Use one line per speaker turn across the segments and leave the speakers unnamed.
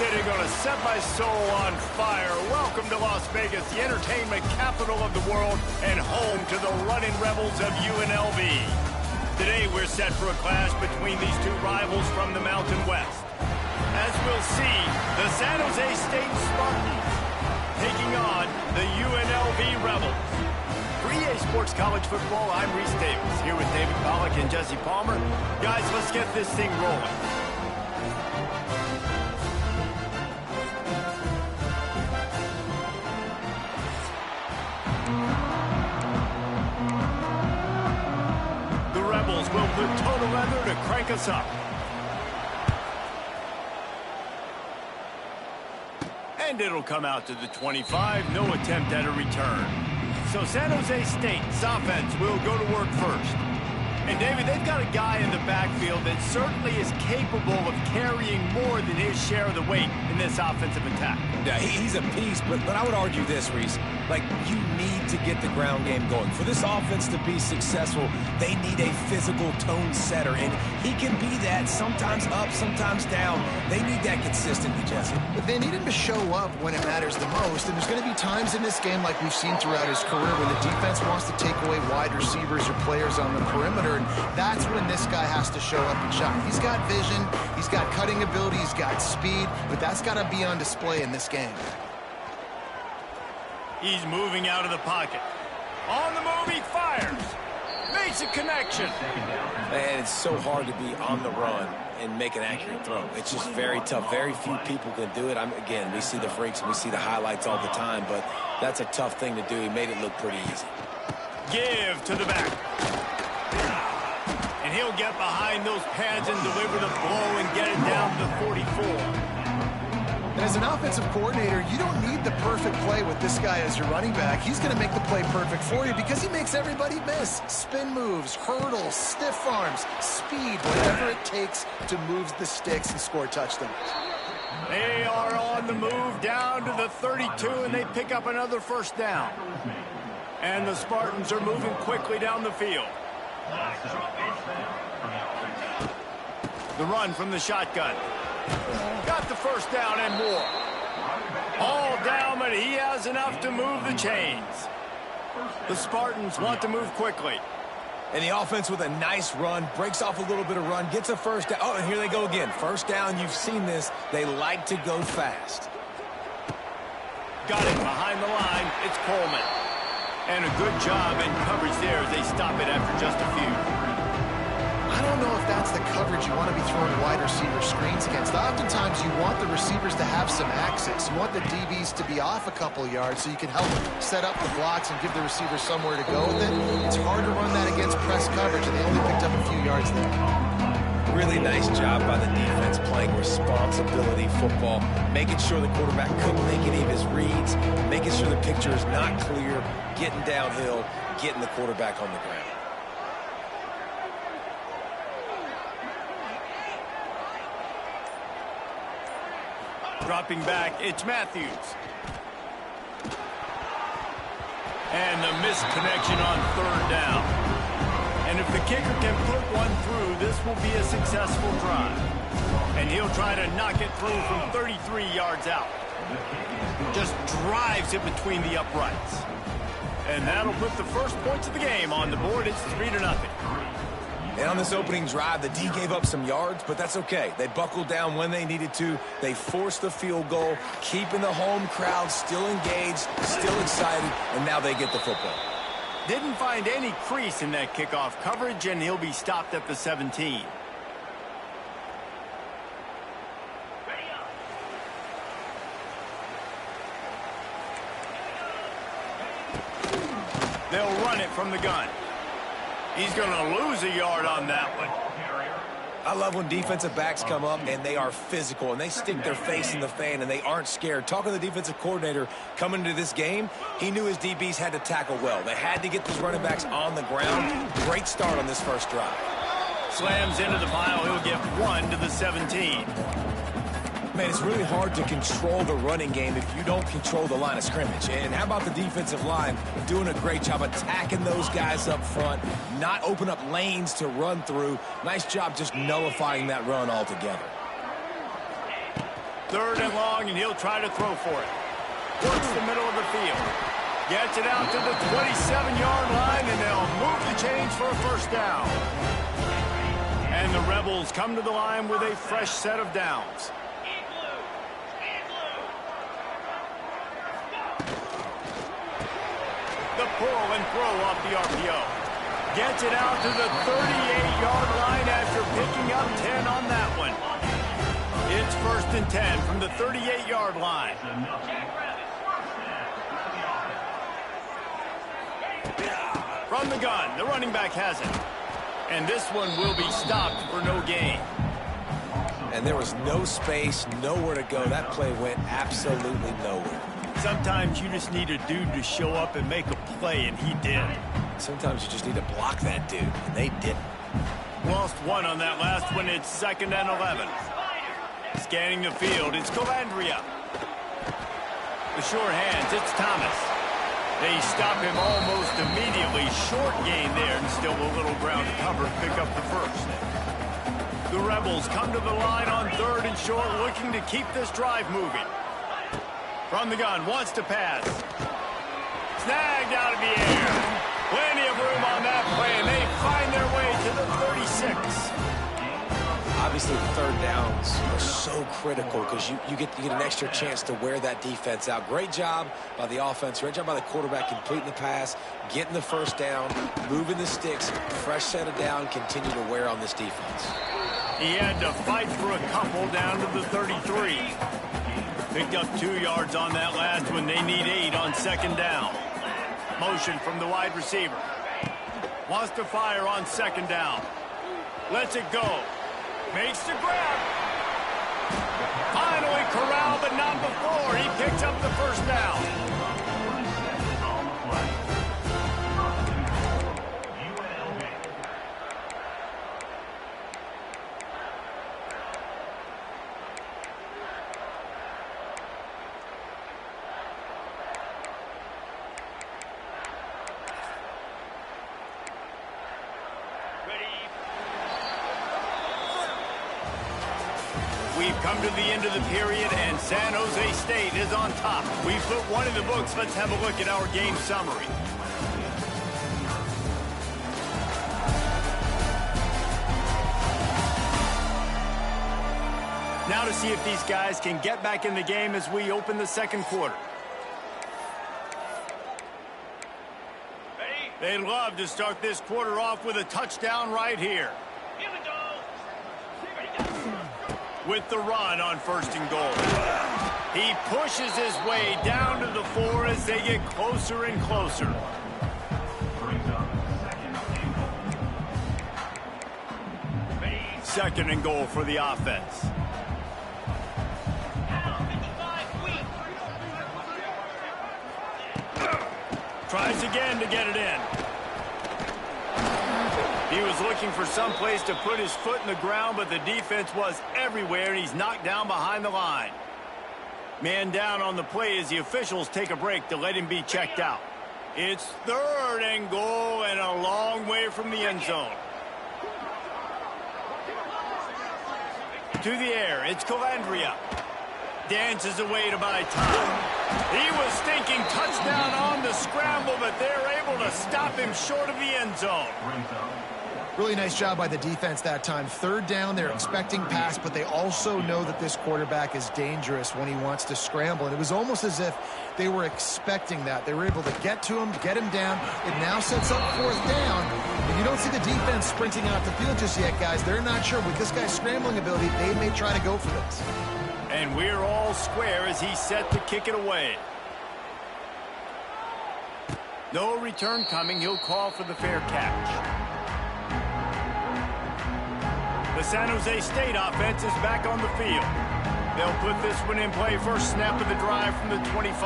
City gonna set my soul on fire. Welcome to Las Vegas, the entertainment capital of the world and home to the running rebels of UNLV. Today we're set for a clash between these two rivals from the Mountain West. As we'll see, the San Jose State Spartans taking on the UNLV Rebels. For EA Sports College Football, I'm Reese Davis, here with David Pollack and Jesse Palmer. Guys, let's get this thing rolling. The Rebels will put total leather to crank us up. And it'll come out to the 25, no attempt at a return. So San Jose State's offense will go to work first. And David, they've got a guy in the backfield that certainly is capable of carrying more than his share of the weight in this offensive attack.
Yeah, he's a piece, but I would argue this, Reese. Like, you need to get the ground game going. For this offense to be successful, they need a physical tone setter, and he can be that, sometimes up, sometimes down. They need that consistently, Jesse.
But they need him to show up when it matters the most, and there's going to be times in this game, like we've seen throughout his career, when the defense wants to take away wide receivers or players on the perimeter, and that's when this guy has to show up and shine. He's got vision, he's got cutting ability, he's got speed, but that's got to be on display in this game.
He's moving out of the pocket. On the move, he fires. Makes a connection.
Man, it's so hard to be on the run and make an accurate throw. It's just very tough. Very few people can do it. Again, we see the freaks and we see the highlights all the time, but that's a tough thing to do. He made it look pretty easy.
Give to the back. And he'll get behind those pads and deliver the blow and get it down to 44.
And as an offensive coordinator, you don't need the perfect play with this guy as your running back. He's going to make the play perfect for you because he makes everybody miss. Spin moves, hurdles, stiff arms, speed, whatever it takes to move the sticks and score touchdowns.
They are on the move down to the 32, and they pick up another first down. And the Spartans are moving quickly down the field. The run from the shotgun. Got the first down and more. All down, but he has enough to move the chains. The Spartans want to move quickly.
And the offense with a nice run, breaks off a little bit of run, gets a first down. Oh, and here they go again. First down, you've seen this. They like to go fast.
Got it behind the line. It's Coleman. And a good job in coverage there as they stop it after just a few.
I don't know if that's the coverage you want to be throwing wide receiver screens against. Oftentimes, you want the receivers to have some access. You want the DBs to be off a couple yards so you can help set up the blocks and give the receivers somewhere to go with it. It's hard to run that against press coverage, and they only picked up a few yards there.
Really nice job by the defense playing responsibility football, making sure the quarterback couldn't make any of his reads, making sure the picture is not clear, getting downhill, getting the quarterback on the ground.
Dropping back, it's Matthews. And the missed connection on third down. And if the kicker can put one through, this will be a successful drive. And he'll try to knock it through from 33 yards out. Just drives it between the uprights. And that'll put the first points of the game on the board. It's 3-0.
And on this opening drive, the D gave up some yards, but that's okay. They buckled down when they needed to. They forced the field goal, keeping the home crowd still engaged, still excited, and now they get the football.
Didn't find any crease in that kickoff coverage, and he'll be stopped at the 17. They'll run it from the gun. He's going to lose a yard on that one.
I love when defensive backs come up and they are physical and they stick their face in the fan and they aren't scared. Talking to the defensive coordinator coming into this game, he knew his DBs had to tackle well. They had to get these running backs on the ground. Great start on this first drive.
Slams into the pile. He'll get one to the 17.
Man, it's really hard to control the running game if you don't control the line of scrimmage. And how about the defensive line doing a great job attacking those guys up front, not open up lanes to run through. Nice job just nullifying that run altogether.
3rd and long, and he'll try to throw for it. Works the middle of the field. Gets it out to the 27-yard line, and they'll move the chains for a first down. And the Rebels come to the line with a fresh set of downs. The pull and throw off the RPO. Gets it out to the 38-yard line after picking up 10 on that one. It's 1st and 10 from the 38-yard line. From the gun, the running back has it. And this one will be stopped for no gain.
And there was no space, nowhere to go. That play went absolutely nowhere.
Sometimes you just need a dude to show up and make a play, and he did.
Sometimes you just need to block that dude, and they didn't.
Lost one on that last one. It's 2nd and 11. Scanning the field, it's Calandria. The sure hands, it's Thomas. They stop him almost immediately. Short gain there, and still a little ground to cover. Pick up the first. The Rebels come to the line on 3rd and short, looking to keep this drive moving. From the gun, wants to pass. Snagged out of the air. Plenty of room on that play, and they find their way to the 36.
Obviously, 3rd downs are so critical because you get an extra chance to wear that defense out. Great job by the offense. Great job by the quarterback completing the pass, getting the first down, moving the sticks, fresh set of down, continue to wear on this defense.
He had to fight for a couple down to the 33. Picked up 2 yards on that last one. They need 8 on 2nd down. Motion from the wide receiver. Wants to fire on 2nd down. Lets it go. Makes the grab. Finally corralled, but not before. He picks up the first down. We've come to the end of the period, and San Jose State is on top. We've put one in the books. Let's have a look at our game summary. Now to see if these guys can get back in the game as we open the 2nd quarter. They'd love to start this quarter off with a touchdown right here. With the run on 1st and goal. He pushes his way down to the 4 as they get closer and closer. Second and goal for the offense. Tries again to get it in. He was looking for some place to put his foot in the ground, but the defense was everywhere, and he's knocked down behind the line. Man down on the play as the officials take a break to let him be checked out. It's 3rd and goal and a long way from the end zone. To the air, it's Calandria. Dances away to buy time. He was thinking touchdown on the scramble, but they're able to stop him short of the end zone.
Really nice job by the defense that time. 3rd down, they're expecting pass, but they also know that this quarterback is dangerous when he wants to scramble. And it was almost as if they were expecting that. They were able to get to him, get him down. It now sets up 4th down. And you don't see the defense sprinting out the field just yet, guys. They're not sure. With this guy's scrambling ability, they may try to go for this.
And we're all square as he's set to kick it away. No return coming. He'll call for the fair catch. The San Jose State offense is back on the field. They'll put this one in play. First snap of the drive from the 25.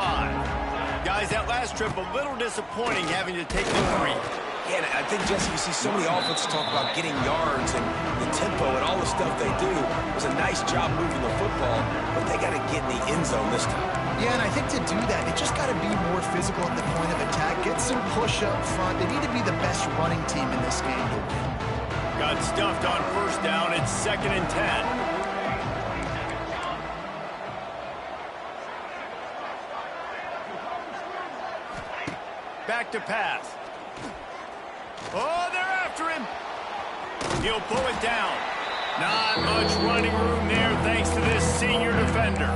Guys, that last trip a little disappointing having to take the 3.
Yeah, and I think, Jesse, you see so many offenses talk about getting yards and the tempo and all the stuff they do. It was a nice job moving the football, but they got to get in the end zone this time.
Yeah, and I think to do that, it just got to be more physical at the point of attack. Get some push up front. They need to be the best running team in this game to win.
Got stuffed on 1st down. It's 2nd and 10. Back to pass. Oh, they're after him. He'll pull it down. Not much running room there thanks to this senior defender.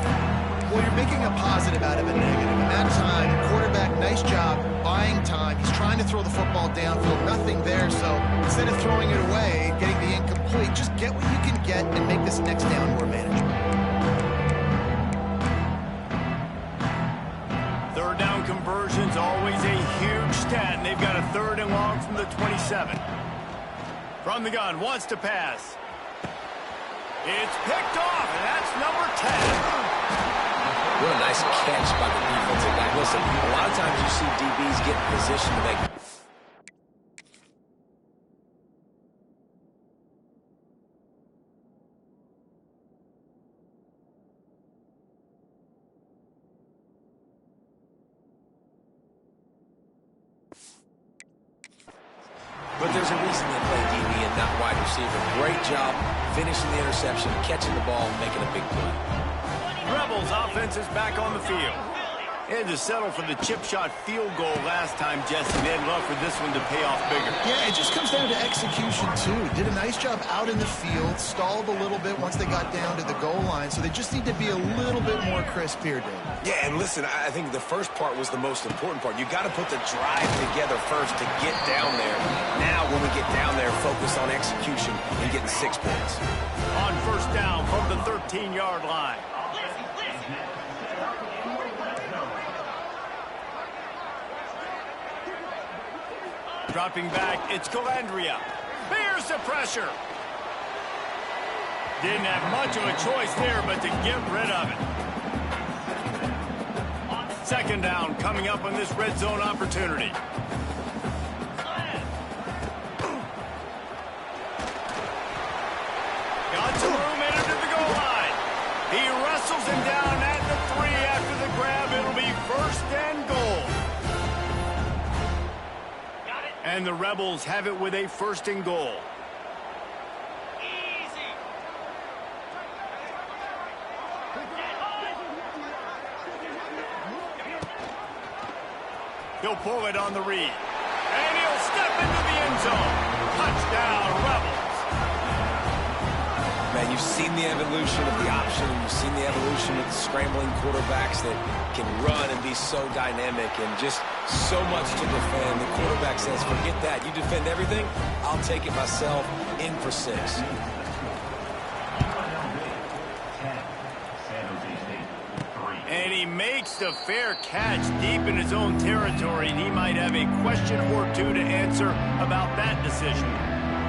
Well, you're making a positive out of a negative. In that time, quarterback, nice job buying time. He's trying to throw the football downfield. Nothing there, so instead of throwing it away and getting the incomplete, just get what you can get and make this next down more manageable.
Third down conversion's always a huge stat, and they've got a 3rd and long from the 27. From the gun, wants to pass. It's picked off, and that's number 10.
What a nice catch by the defensive back. Listen, a lot of times you see DBs get in position to make... But there's a reason they play DB and not wide receiver. Great job finishing the interception, catching the ball, and making a big play.
Rebels offense is back on the field. They had to settle for the chip shot field goal last time, Jesse. They'd love for this one to pay off bigger.
Yeah, it just comes down to execution, too. Did a nice job out in the field, stalled a little bit once they got down to the goal line, so they just need to be a little bit more crisp here, Dave.
Yeah, and listen, I think the first part was the most important part. You got to put the drive together first to get down there. Now, when we get down there, focus on execution and getting 6 points.
On first down from the 13-yard line. Dropping back, it's Calandria. Bears the pressure. Didn't have much of a choice there, but to get rid of it. Second down coming up on this red zone opportunity. Got some room, headed to the goal line. He wrestles him down at the 3 after the grab. It'll be 1st and goal. And the Rebels have it with a 1st and goal. Easy. He'll pull it on the read. And he'll step into the end zone. Touchdown, Rebels.
Man, you've seen the evolution of the option. You've seen the evolution of the scrambling quarterbacks that can run and be so dynamic and just so much to defend. The quarterback says, forget that. You defend everything, I'll take it myself. In for 6.
And he makes the fair catch deep in his own territory, and he might have a question or two to answer about that decision.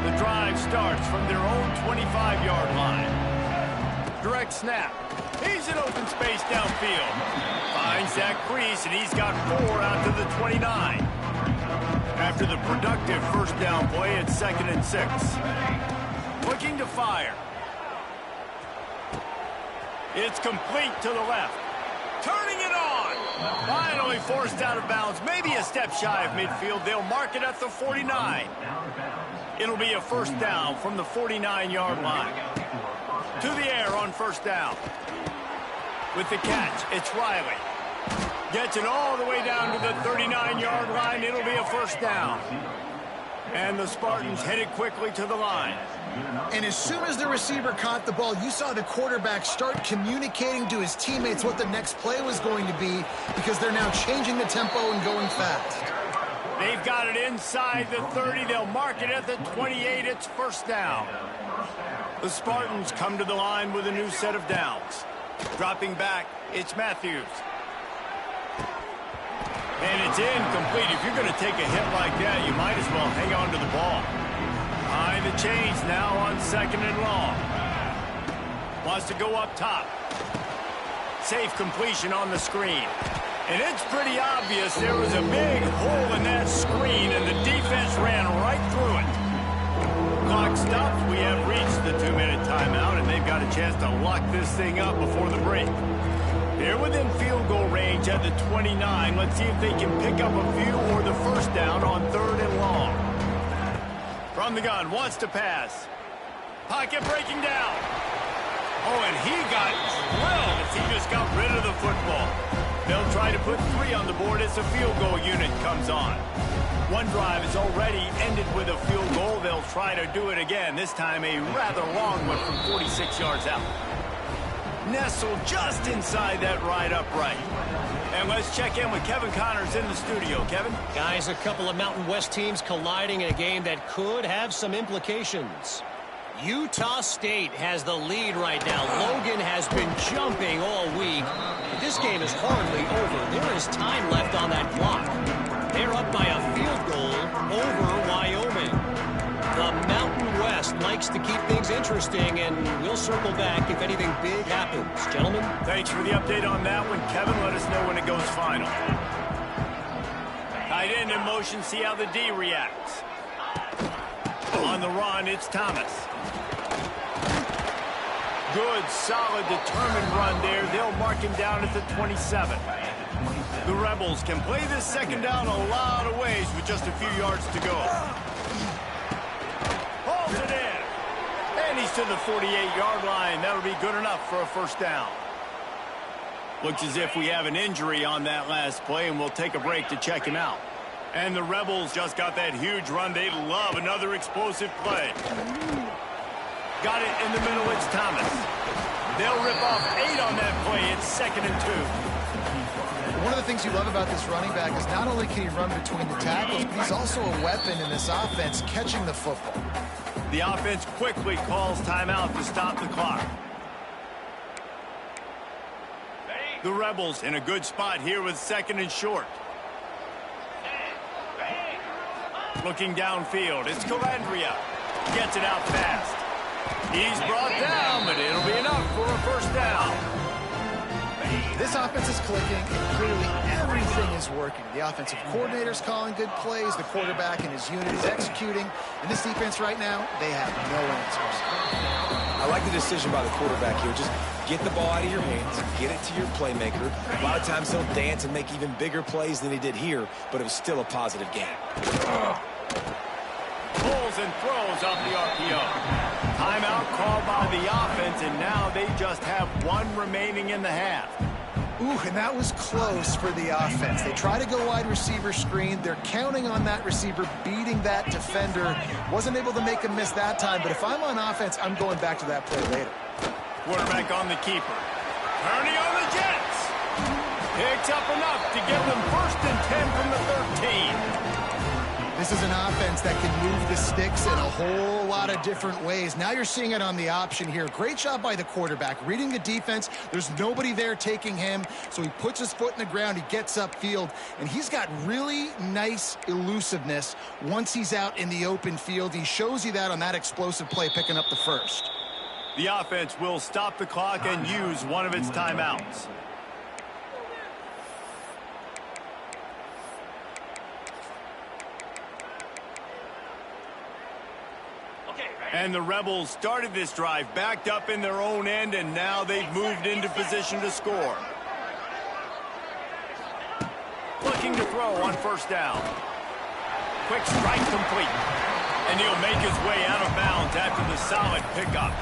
The drive starts from their own 25-yard line. Direct snap. He's in open space downfield. Finds that crease, and he's got 4 out to the 29. After the productive first down play, it's 2nd and 6. Looking to fire. It's complete to the left. Turning it on. Finally forced out of bounds. Maybe a step shy of midfield. They'll mark it at the 49. It'll be a 1st down from the 49-yard line. To the air on 1st down. With the catch, it's Riley. Gets it all the way down to the 39-yard line. It'll be a 1st down. And the Spartans headed quickly to the line.
And as soon as the receiver caught the ball, you saw the quarterback start communicating to his teammates what the next play was going to be, because they're now changing the tempo and going fast.
They've got it inside the 30. They'll mark it at the 28. It's 1st down. The Spartans come to the line with a new set of downs. Dropping back, it's Matthews. And it's incomplete. If you're going to take a hit like that, you might as well hang on to the ball. Behind the chains now on 2nd and long. Wants to go up top. Safe completion on the screen. And it's pretty obvious there was a big hole in that screen, and the defense ran right through it. Clock stops. We have reached the 2-minute timeout, and they've got a chance to lock this thing up before the break. They're within field goal range at the 29. Let's see if they can pick up a few or the 1st down on 3rd and long. From the gun, wants to pass. Pocket breaking down. Oh, and he got drilled as he just got rid of the football. They'll try to put 3 on the board as the field goal unit comes on. One drive is already ended with a field goal. They'll try to do it again, this time a rather long one from 46 yards out. Nestled just inside that right upright. And let's check in with Kevin Connors in the studio. Kevin?
Guys, a couple of Mountain West teams colliding in a game that could have some implications. Utah State has the lead right now. Logan has been jumping all week. This game is hardly over. There is time left on that clock. They're up by a field goal over Wyoming. The Mountain West likes to keep things interesting, and we'll circle back if anything big happens. Gentlemen?
Thanks for the update on that one, Kevin. Let us know when it goes final. Tight end in motion, see how the D reacts. On the run, it's Thomas. Good, solid, determined run there. They'll mark him down at the 27. The Rebels can play this second down a lot of ways with just a few yards to go. Holds it in. And he's to the 48-yard line. That'll be good enough for a first down. Looks as if we have an injury on that last play, and we'll take a break to check him out. And the Rebels just got that huge run. They love another explosive play. Got it in the middle. It's Thomas. They'll rip off 8 on that play. It's 2nd and 2.
One of the things you love about this running back is not only can he run between the tackles, but he's also a weapon in this offense catching the football.
The offense quickly calls timeout to stop the clock. The Rebels in a good spot here with 2nd and short. Looking downfield, it's Calandria. Gets it out fast. He's brought down, but it'll be enough for a first down.
This offense is clicking, and clearly everything is working. The offensive coordinator's calling good plays. The quarterback and his unit is executing. And this defense right now, they have no answers.
I like the decision by the quarterback here. Just get the ball out of your hands, get it to your playmaker. A lot of times he'll dance and make even bigger plays than he did here, but it was still a positive game.
Pulls and throws off the RPO. Timeout called by the offense, and now they just have 1 remaining in the half.
Ooh, and that was close for the offense. They try to go wide receiver screen. They're counting on that receiver beating that defender. Wasn't able to make a miss that time, but if I'm on offense, I'm going back to that play later.
Quarterback on the keeper. Purdy on the Jets. Picks up enough to give them 1st and 10 from the 13.
This is an offense that can move the sticks in a whole lot of different ways. Now you're seeing it on the option here. Great job by the quarterback. Reading the defense, there's nobody there taking him, so he puts his foot in the ground, he gets upfield, and he's got really nice elusiveness once he's out in the open field. He shows you that on that explosive play, picking up the 1st.
The offense will stop the clock and use one of its timeouts. And the Rebels started this drive backed up in their own end, and now they've moved into position to score. Looking to throw on first down. Quick strike complete. And he'll make his way out of bounds after the solid pickup.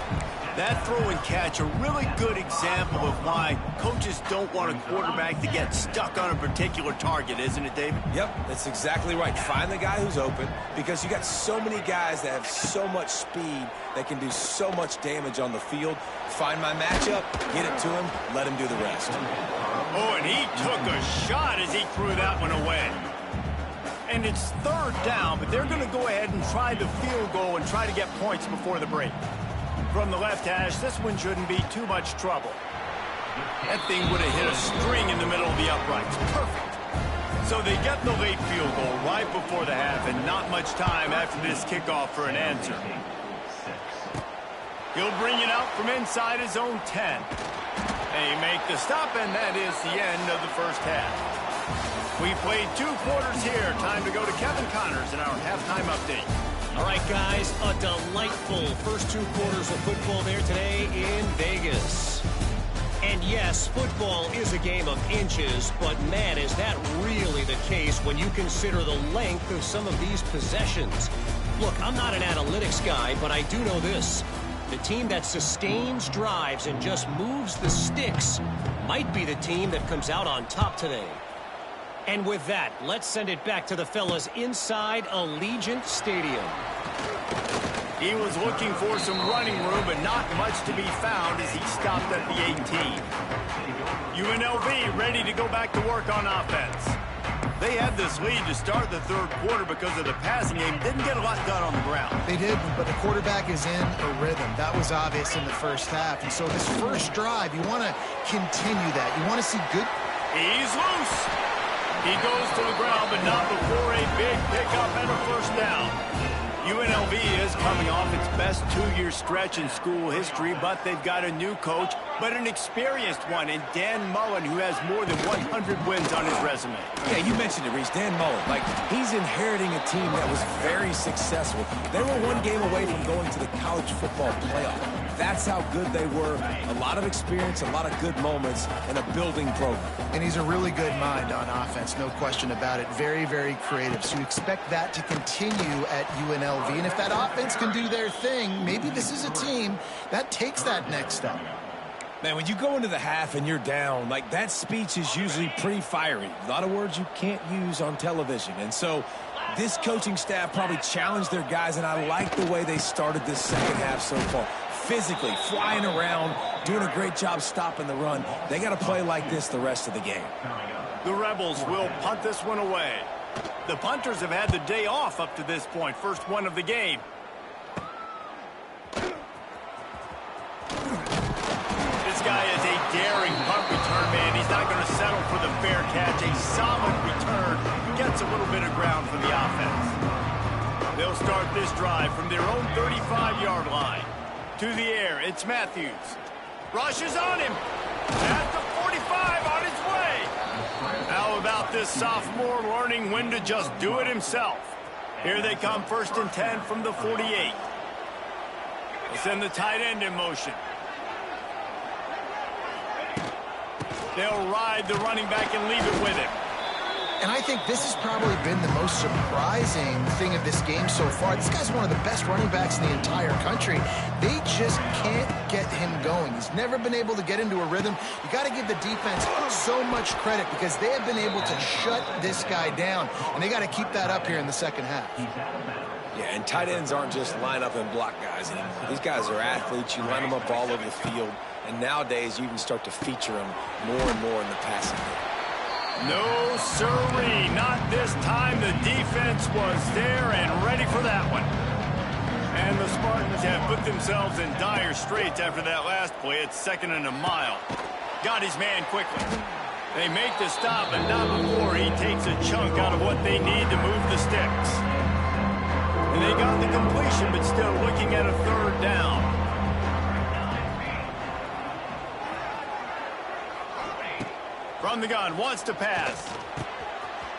That throw and catch, a really good example of why coaches don't want a quarterback to get stuck on a particular target, isn't it, David?
Yep, that's exactly right. Find the guy who's open, because you got so many guys that have so much speed that can do so much damage on the field. Find my matchup, get it to him, let him do the rest.
Oh, and he took a shot as he threw that one away. And it's 3rd down, but they're going to go ahead and try the field goal and try to get points before the break. From the left hash, this one shouldn't be too much trouble. That thing would have hit a string in the middle of the uprights. Perfect. So they get the late field goal right before the half, and not much time after this kickoff for an answer. He'll bring it out from inside his own 10. They make the stop, and that is the end of the first half. We played 2 quarters here. Time to go to Kevin Connors in our halftime update.
All right, guys, a delightful first 2 quarters of football there today in Vegas. And yes, football is a game of inches, but man, is that really the case when you consider the length of some of these possessions. Look, I'm not an analytics guy, but I do know this. The team that sustains drives and just moves the sticks might be the team that comes out on top today. And with that, let's send it back to the fellas inside Allegiant Stadium.
He was looking for some running room, but not much to be found as he stopped at the 18. UNLV ready to go back to work on offense. They had this lead to start the third quarter because of the passing game. Didn't get a lot done on the ground.
They did, but the quarterback is in a rhythm. That was obvious in the first half. And so this first drive, you want to continue that. You want to see good...
He's loose. He goes to the ground, but not before a big pickup and a first down. UNLV is coming off its best two-year stretch in school history, but they've got a new coach, but an experienced one in Dan Mullen, who has more than 100 wins on his resume.
Yeah, you mentioned it, Reese. Dan Mullen. Like, he's inheriting a team that was very successful. They were one game away from going to the college football playoff. That's how good they were. A lot of experience, a lot of good moments, and a building program.
And he's a really good mind on offense, no question about it. Very, very creative. So you expect that to continue at UNLV. And if that offense can do their thing, maybe this is a team that takes that next step.
Man, when you go into the half and you're down, like, that speech is usually pretty fiery. A lot of words you can't use on television. And so this coaching staff probably challenged their guys, and I like the way they started this second half so far. Physically, flying around, doing a great job stopping the run. They got to play like this the rest of the game.
The Rebels will punt this one away. The punters have had the day off up to this point. First one of the game. This guy is a daring punt return man. He's not going to settle for the fair catch. A solid return. Gets a little bit of ground for the offense. They'll start this drive from their own 35-yard line. To the air, it's Matthews. Rushes on him. At the 45, on his way. How about this sophomore learning when to just do it himself? Here they come, 1st and 10 from the 48. They'll send the tight end in motion. They'll ride the running back and leave it with him.
And I think this has probably been the most surprising thing of this game so far. This guy's one of the best running backs in the entire country. They just can't get him going. He's never been able to get into a rhythm. You got to give the defense so much credit because they have been able to shut this guy down. And they got to keep that up here in the second half.
Yeah, and tight ends aren't just line up and block guys anymore. These guys are athletes. You line them up all over the field. And nowadays, you can start to feature them more and more in the passing game.
No, sirree, not this time. The defense was there and ready for that one. And the Spartans have put themselves in dire straits after that last play. It's 2nd and a mile. Got his man quickly. They make the stop, and not before he takes a chunk out of what they need to move the sticks. And they got the completion, but still looking at a 3rd down. From the gun, wants to pass.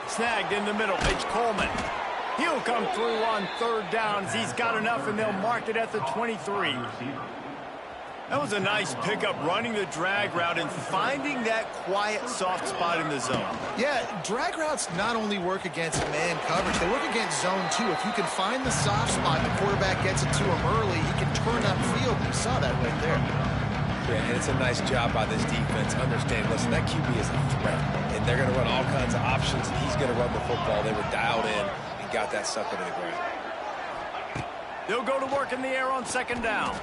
Snagged in the middle, it's Coleman. He'll come through on 3rd downs. He's got enough, and they'll mark it at the 23. That was a nice pickup, running the drag route and finding that quiet, soft spot in the zone.
Yeah, drag routes not only work against man coverage, they work against zone too. If you can find the soft spot, the quarterback gets it to him early, he can turn upfield. You saw that right there.
Yeah, and it's a nice job by this defense. Understand, listen, that QB is a threat, and they're going to run all kinds of options, and he's going to run the football. They were dialed in and got that sucker to the ground.
They'll go to work in the air on 2nd down.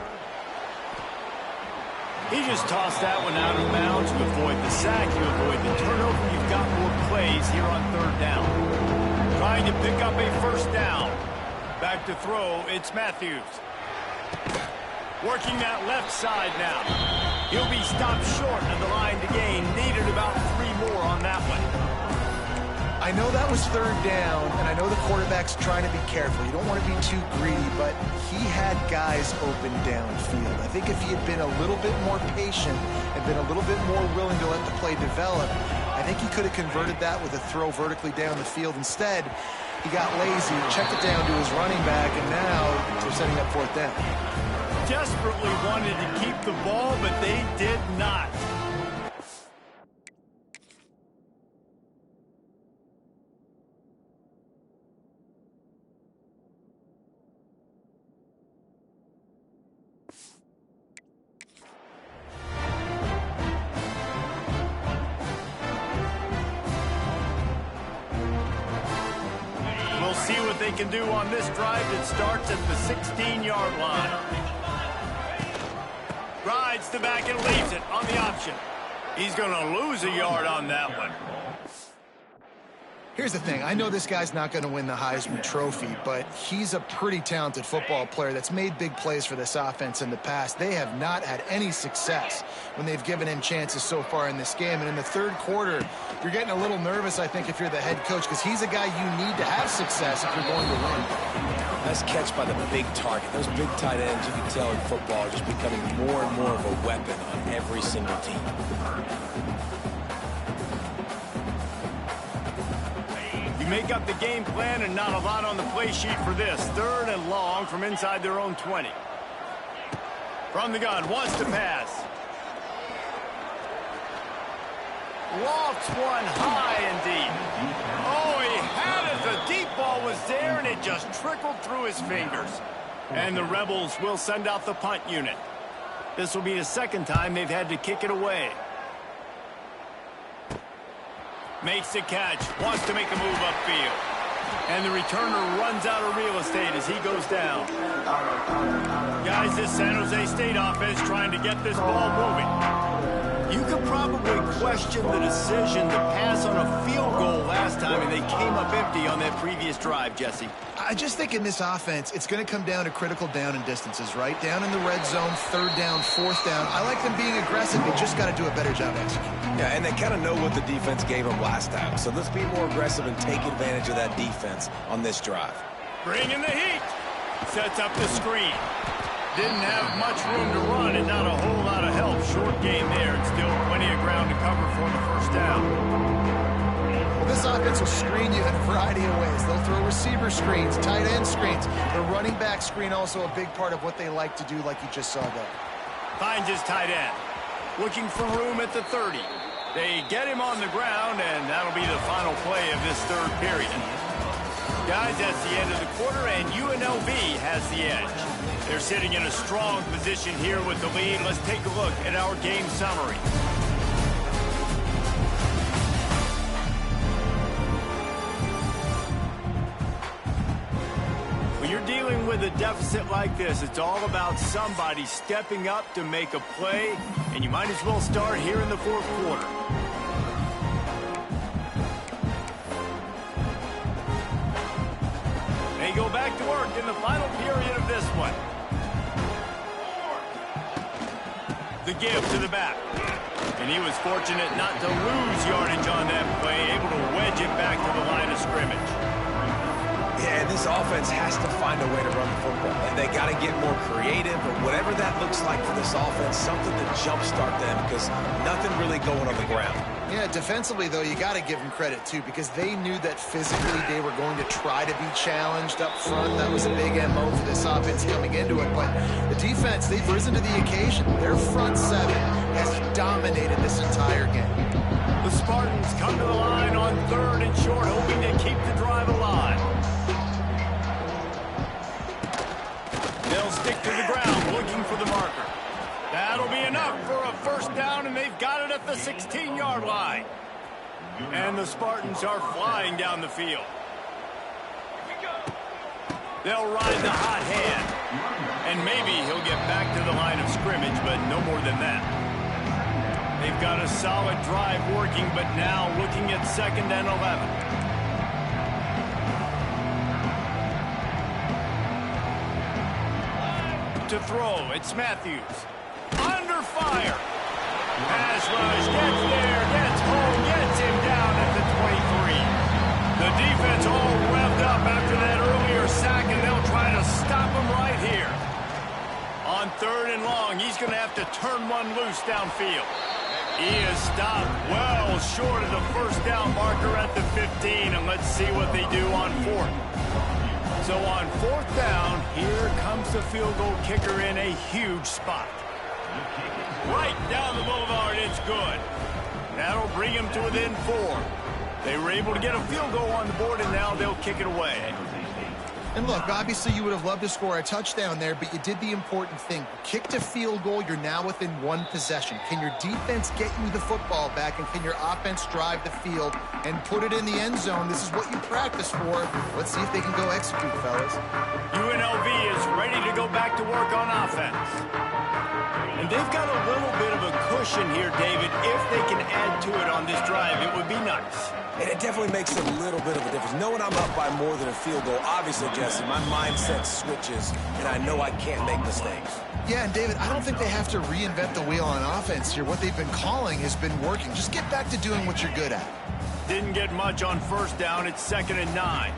He just tossed that one out of bounds to avoid the sack, to avoid the turnover. You've got more plays here on 3rd down. Trying to pick up a 1st down. Back to throw, it's Matthews. Working that left side now. He'll be stopped short of the line to gain. Needed about 3 more on that one.
I know that was 3rd down, and I know the quarterback's trying to be careful. You don't want to be too greedy, but he had guys open downfield. I think if he had been a little bit more patient and been a little bit more willing to let the play develop, I think he could have converted that with a throw vertically down the field. Instead, he got lazy, checked it down to his running back, and now they're setting up 4th down.
Desperately wanted to keep the ball, but they did not. see what they can do on this drive that starts at the 16-yard line. Rides the back and leaves it on the option. He's going to lose a yard on that one.
Here's the thing. I know this guy's not going to win the Heisman Trophy, but he's a pretty talented football player that's made big plays for this offense in the past. They have not had any success when they've given him chances so far in this game. And in the third quarter, you're getting a little nervous, I think, if you're the head coach, because he's a guy you need to have success if you're going to win.
Nice catch by the big target. Those big tight ends, you can tell in football, are just becoming more and more of a weapon on every single team.
Make up the game plan and not a lot on the play sheet for this. 3rd and long from inside their own 20. From the gun, wants to pass. Lofts one high and deep. Oh, he had it. The deep ball was there, and it just trickled through his fingers. And the Rebels will send out the punt unit. This will be the second time they've had to kick it away. Makes the catch, wants to make a move upfield. And the returner runs out of real estate as he goes down. Guys, this San Jose State offense trying to get this ball moving. You could probably question the decision to pass on a field goal last time, and they came up empty on that previous drive, Jesse.
I just think in this offense, it's going to come down to critical down and distances, right? Down in the red zone, 3rd down, 4th down. I like them being aggressive. They just got to do a better job executing.
Yeah, and they kind of know what the defense gave them last time. So let's be more aggressive and take advantage of that defense on this drive.
Bringing the heat. Sets up the screen. Didn't have much room to run and not a whole lot of help. Short game there, and still plenty of ground to cover for the first down.
Well, this offense will screen you in a variety of ways. They'll throw receiver screens, tight end screens. The running back screen also a big part of what they like to do, like you just saw there.
Finds his tight end. Looking for room at the 30. They get him on the ground, and that'll be the final play of this 3rd period. Guys, that's the end of the quarter, and UNLV has the edge. They're sitting in a strong position here with the lead. Let's take a look at our game summary. When you're dealing with a deficit like this, it's all about somebody stepping up to make a play, and you might as well start here in the 4th quarter. They go back to work in the final period of this one. The give to the back. And he was fortunate not to lose yardage on that play, able to wedge it back to the line of scrimmage.
Yeah, this offense has to find a way to run the football. And they got to get more creative, or whatever that looks like for this offense, something to jumpstart them, because nothing really going on the ground.
Yeah, defensively, though, you got to give them credit, too, because they knew that physically they were going to try to be challenged up front. That was a big MO for this offense coming into it. But the defense, they've risen to the occasion. Their front 7 has dominated this entire game.
The Spartans come to the line on 3rd and short, hoping to keep the drive alive. They'll stick to the ground, looking for the marker. That'll be enough for a first down, and they've got it at the 16-yard line. And the Spartans are flying down the field. They'll ride the hot hand. And maybe he'll get back to the line of scrimmage, but no more than that. They've got a solid drive working, but now looking at 2nd and 11. To throw, it's Matthews. Under fire. Pass rush, gets there, gets home, gets him down at the 23. The defense all revved up after that earlier sack, and they'll try to stop him right here. On 3rd and long, he's going to have to turn one loose downfield. He is stopped well short of the first down marker at the 15, and let's see what they do on 4th. So on 4th down, here comes the field goal kicker in a huge spot. Right down the boulevard, it's good. That'll bring him to within 4. They were able to get a field goal on the board, and now they'll kick it away.
And look, obviously you would have loved to score a touchdown there, but you did the important thing. Kicked a field goal, you're now within one possession. Can your defense get you the football back, and can your offense drive the field and put it in the end zone? This is what you practice for. Let's see if they can go execute, fellas.
UNLV is ready to go back to work on offense. And they've got a little bit of a cushion here, David. If they can add to it on this drive, it would be nice.
And it definitely makes a little bit of a difference. Knowing I'm up by more than a field goal, obviously, Jesse, my mindset switches, and I know I can't make mistakes.
Yeah, and David, I don't think they have to reinvent the wheel on offense here. What they've been calling has been working. Just get back to doing what you're good at.
Didn't get much on first down. It's 2nd and 9.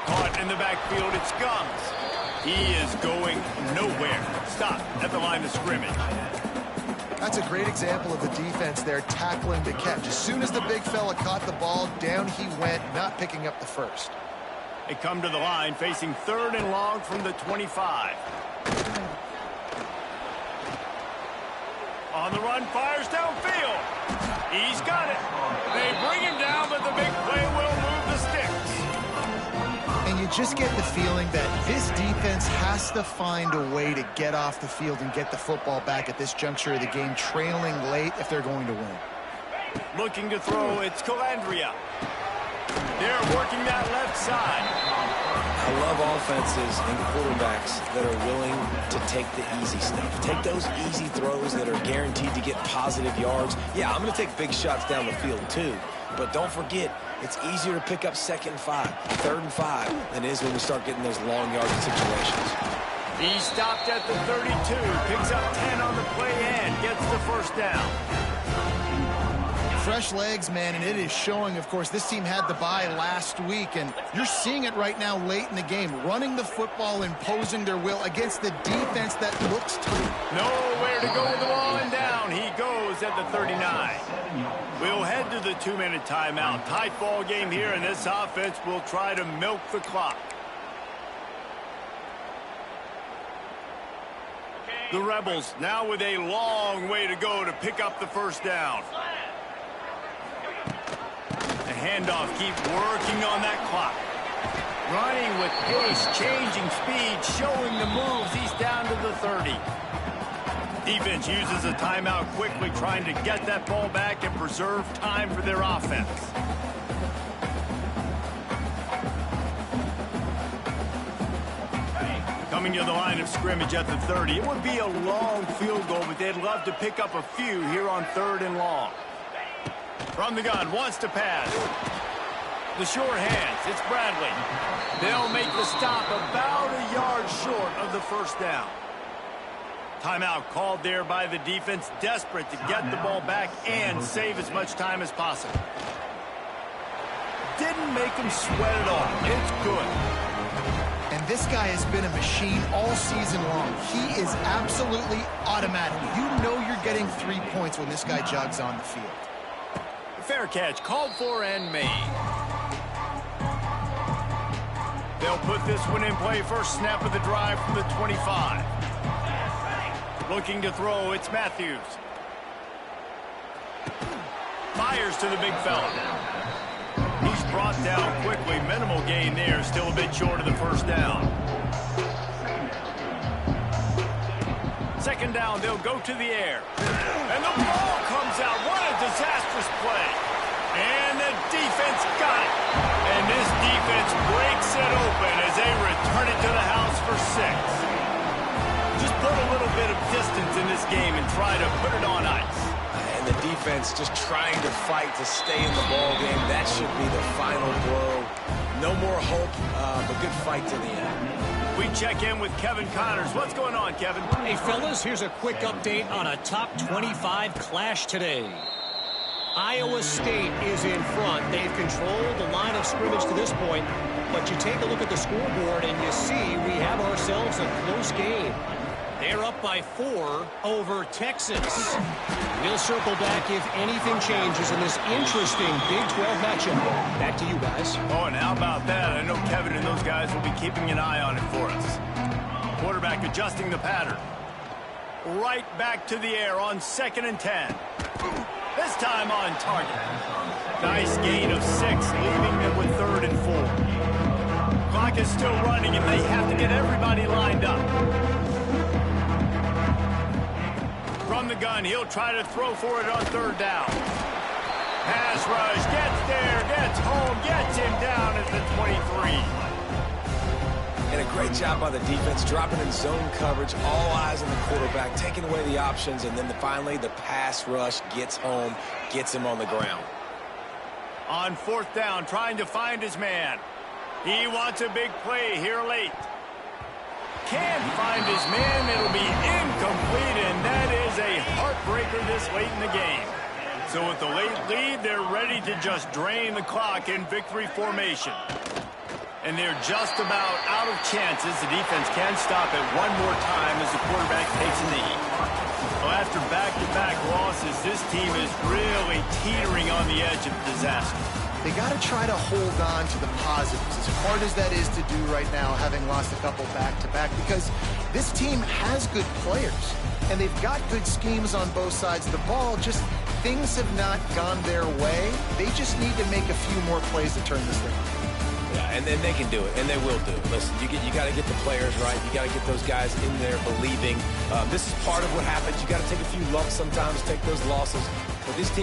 Caught in the backfield. It's Gums. He is going nowhere. Stop at the line of scrimmage.
That's a great example of the defense there tackling the catch. As soon as the big fella caught the ball, down he went, not picking up the first.
They come to the line facing 3rd and long from the 25. On the run, fires downfield. He's got it. They bring him down, but the big play will move the sticks.
And you just get the feeling that this defense has to find a way to get off the field and get the football back at this juncture of the game, trailing late if they're going to win.
Looking to throw, it's Calandria. They're working that left side.
I love offenses and quarterbacks that are willing to take the easy stuff. Take those easy throws that are guaranteed to get positive yards. Yeah, I'm going to take big shots down the field too. But don't forget, it's easier to pick up 2nd and 5, 3rd and 5 than it is when we start getting those long yardage situations.
He stopped at the 32, picks up 10 on the play and gets the first down.
Fresh legs, man, and it is showing. Of course, this team had the bye last week, and you're seeing it right now late in the game, running the football, imposing their will against the defense that looks tough.
Nowhere to go with the ball, and down he goes at the 39. We'll head to the 2-minute timeout. Tight ball game here, and this offense will try to milk the clock. The Rebels now with a long way to go to pick up the first down. The handoff, keep working on that clock. Running with pace, changing speed, showing the moves. He's down to the 30. Defense uses a timeout quickly, trying to get that ball back and preserve time for their offense. Coming to the line of scrimmage at the 30. It would be a long field goal, but they'd love to pick up a few here on 3rd and long. From the gun, wants to pass. The short hands, it's Bradley. They'll make the stop about a yard short of the first down. Timeout called there by the defense, desperate to get the ball back and save as much time as possible. Didn't make him sweat it all. It's good.
And this guy has been a machine all season long. He is absolutely automatic. You know you're getting 3 points when this guy jogs on the field.
Fair catch, called for and made. They'll put this one in play. First snap of the drive from the 25. Looking to throw, it's Matthews. Fires to the big fella. He's brought down quickly. Minimal gain there. Still a bit short of the first down. 2nd down, they'll go to the air. And the ball comes out. What a disastrous play. And the defense got it. And this defense breaks it open as they return it to the house for 6. Just put a little bit of distance in this game and try to put it on ice.
And the defense just trying to fight to stay in the ball game. That should be the final blow. No more hope, but good fight to the end.
We check in with Kevin Connors. What's going on, Kevin?
Hey, fellas, here's a quick update on a top 25 clash today. Iowa State is in front. They've controlled the line of scrimmage to this point, but you take a look at the scoreboard and you see we have ourselves a close game. They're up by 4 over Texas. We'll circle back if anything changes in this interesting Big 12 matchup. Back to you guys.
Oh, and how about that? I know Kevin and those guys will be keeping an eye on it for us. Quarterback adjusting the pattern. Right back to the air on 2nd and 10. This time on target. Nice gain of 6, leaving them with 3rd and 4. Clock is still running, and they have to get everybody lined up. From the gun, he'll try to throw for it on 3rd down. Pass rush, gets there, gets home, gets him down at the 23.
And a great job by the defense, dropping in zone coverage, all eyes on the quarterback, taking away the options, and then finally the pass rush gets home, gets him on the ground.
On 4th down, trying to find his man. He wants a big play here late. Can't find his man. It'll be incomplete, and that is a heartbreaker this late in the game. So with the late lead, they're ready to just drain the clock in victory formation. And they're just about out of chances. The defense can stop it one more time as the quarterback takes a knee. Well, after back-to-back losses, this team is really teetering on the edge of disaster.
They got to try to hold on to the positives, as hard as that is to do right now, having lost a couple back-to-back, because this team has good players, and they've got good schemes on both sides of the ball. Just things have not gone their way. They just need to make a few more plays to turn this thing.
Yeah, and then they can do it, and they will do it. Listen, you got to get the players right. You got to get those guys in there believing. This is part of what happens. You got to take a few lumps sometimes, take those losses. But this team